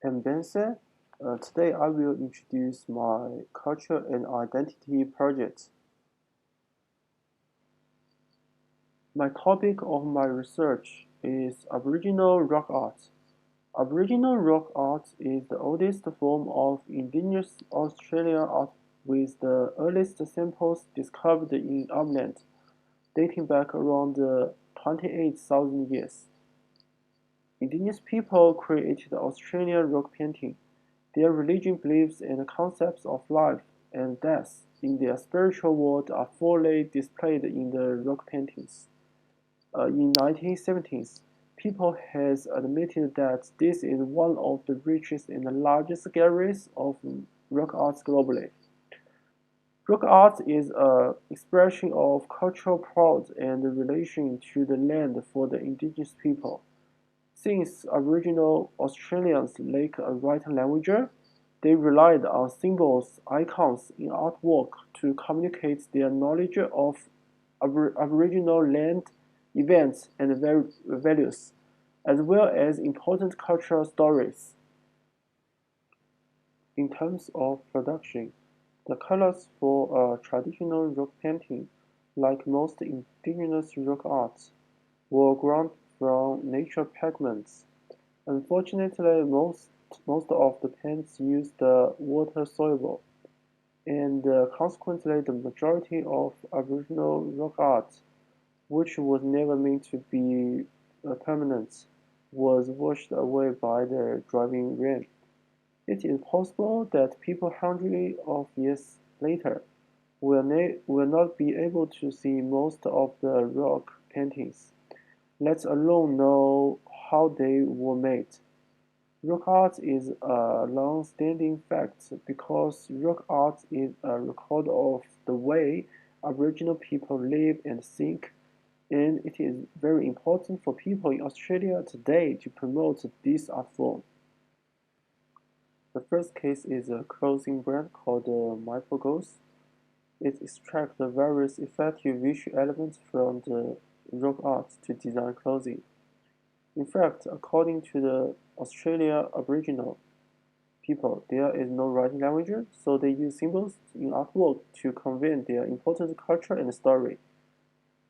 I'm Benson. Today I will introduce my culture and identity project. My topic of my research is Aboriginal rock art. Aboriginal rock art is the oldest form of indigenous Australian art with the earliest samples discovered in Upland, dating back around 28,000 years. Indigenous people created Australian rock painting. Their religion beliefs and concepts of life and death in their spiritual world are fully displayed in the rock paintings. In 1970s, people has admitted that this is one of the richest and largest galleries of rock art globally. Rock art is an expression of cultural pride and relation to the land for the indigenous people. Since Aboriginal Australians lack a written language, they relied on symbols, icons in artwork to communicate their knowledge of Aboriginal land events and values, as well as important cultural stories. In terms of production, the colors for a traditional rock painting, like most indigenous rock arts, were ground from nature pigments. Unfortunately, most of the paints used water-soluble, and consequently the majority of Aboriginal rock art, which was never meant to be permanent, was washed away by the driving rain. It is possible that people hundreds of years later will not be able to see most of the rock paintings, let alone know how they were made. Rock art is a long-standing fact because rock art is a record of the way Aboriginal people live and think, and it is very important for people in Australia today to promote this art form. The first case is a clothing brand called Mypogos. It extracts the various effective visual elements from the rock art to design clothing. In fact, according to the Australia Aboriginal people, there is no writing language, so they use symbols in artwork to convey their important culture and story.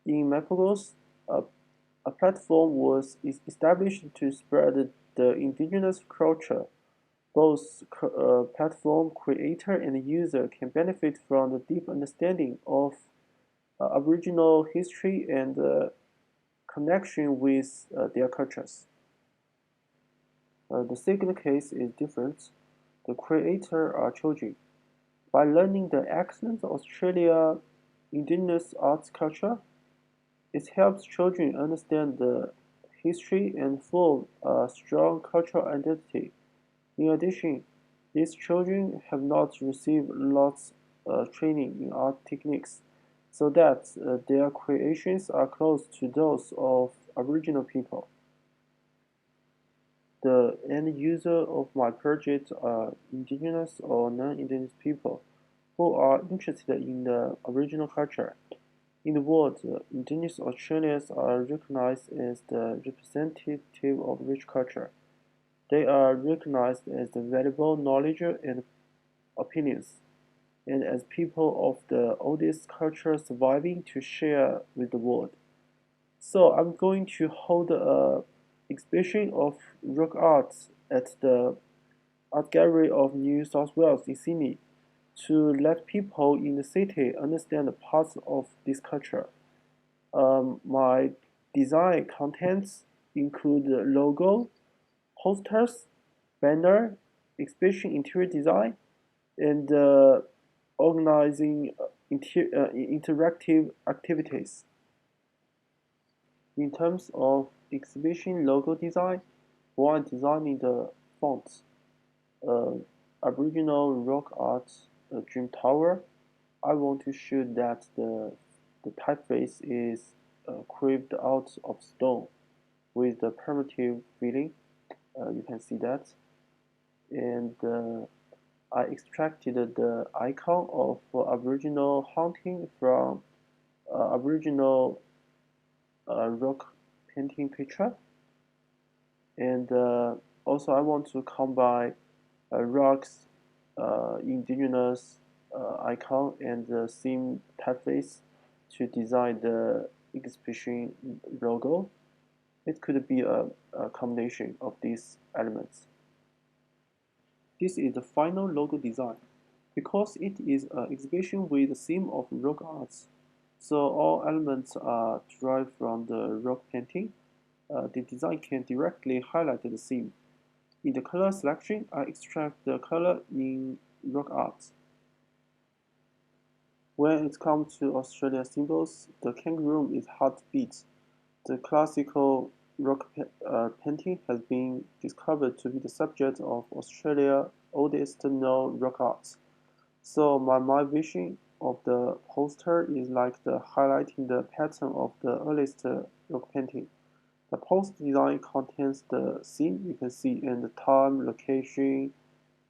In Mapagos, a, a platform was established to spread the indigenous culture. Both platform creator and user can benefit from the deep understanding of Aboriginal history and connection with their cultures. The second case is different. The creator are children. By learning the excellent Australia indigenous arts culture, it helps children understand the history and form a strong cultural identity. In addition, these children have not received lots training in art techniques, so that their creations are close to those of Aboriginal people. The end user of my project are indigenous or non-indigenous people who are interested in the Aboriginal culture. In the world, indigenous Australians are recognized as the representative of rich culture. They are recognized as the valuable knowledge and opinions, and as people of the oldest culture surviving to share with the world. So I'm going to hold a exhibition of rock art at the Art Gallery of New South Wales in Sydney to let people in the city understand the parts of this culture. My design contents include the logo, posters, banner, exhibition interior design, and organizing interactive activities. In terms of exhibition logo design, while designing the fonts, uh, Aboriginal rock art Dream Tower, I want to show that the typeface is carved out of stone with the primitive feeling. You can see that. And I extracted the icon of Aboriginal hunting from Aboriginal rock painting picture, and Also, I want to combine rocks, indigenous icon, and the theme typeface to design the exhibition logo. It could be a combination of these elements. This is the final logo design. Because it is an exhibition with the theme of rock arts, so all elements are derived from the rock painting. The design can directly highlight the theme. In the color selection, I extract the color in rock art. When it comes to Australian symbols, the kangaroo is hard to beat. The classical rock painting has been discovered to be the subject of Australia's oldest known rock art. So my vision of the poster is like the highlighting the pattern of the earliest rock painting. The poster design contains the theme you can see and the time, location,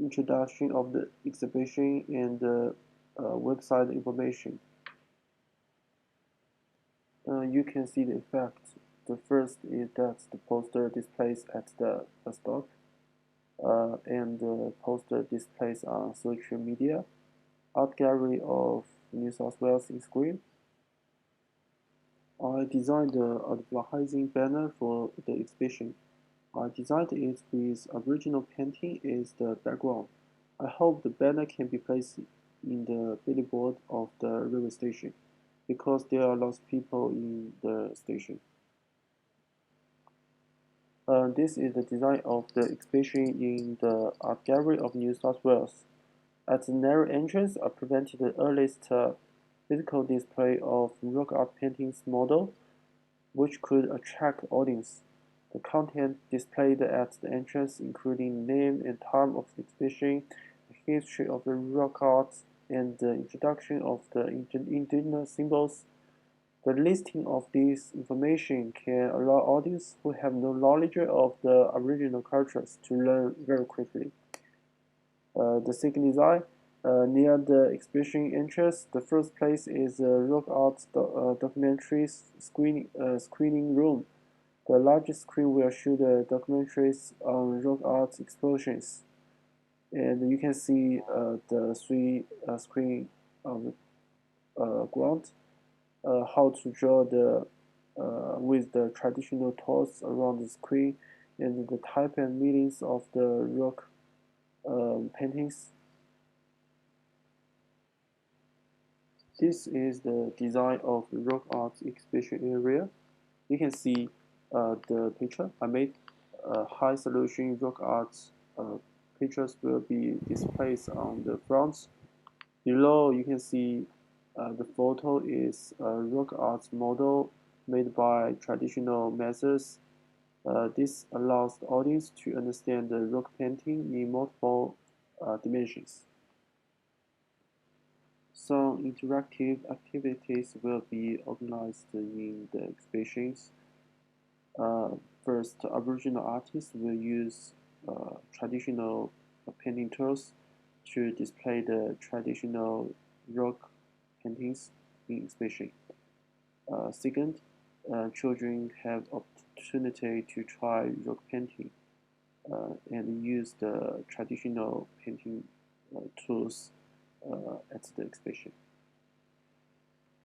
introduction of the exhibition, and the website information. You can see the effect. The first is that the poster displays at the bus stop, and the poster displays on social media, art gallery of New South Wales in screen. I designed the advertising banner for the exhibition. I designed it with Aboriginal painting as the background. I hope the banner can be placed in the billboard of the railway station because there are lots of people in the station. This is the design of the exhibition in the Art Gallery of New South Wales. At the narrow entrance, I presented the earliest physical display of rock art paintings model, which could attract audience. The content displayed at the entrance, including name and time of the exhibition, the history of the rock art, and the introduction of the indigenous symbols. The listing of this information can allow audience who have no knowledge of the Aboriginal cultures to learn very quickly. The second design, near the exhibition entrance, the first place is a rock art documentary screening room. The largest screen will show the documentaries on rock art explosions. And you can see the three screen on the ground, how to draw the with the traditional tools around the screen, and the type and meanings of the rock paintings. This is the design of the rock art exhibition area. You can see the picture I made. High resolution rock art pictures will be displayed on the front. Below, you can see the photo is a rock art model made by traditional methods. This allows the audience to understand the rock painting in multiple dimensions. Some interactive activities will be organized in the exhibitions. First, Aboriginal artists will use traditional painting tools to display the traditional rock paintings in exhibition. Second, children have opportunity to try rock painting and use the traditional painting tools at the exhibition.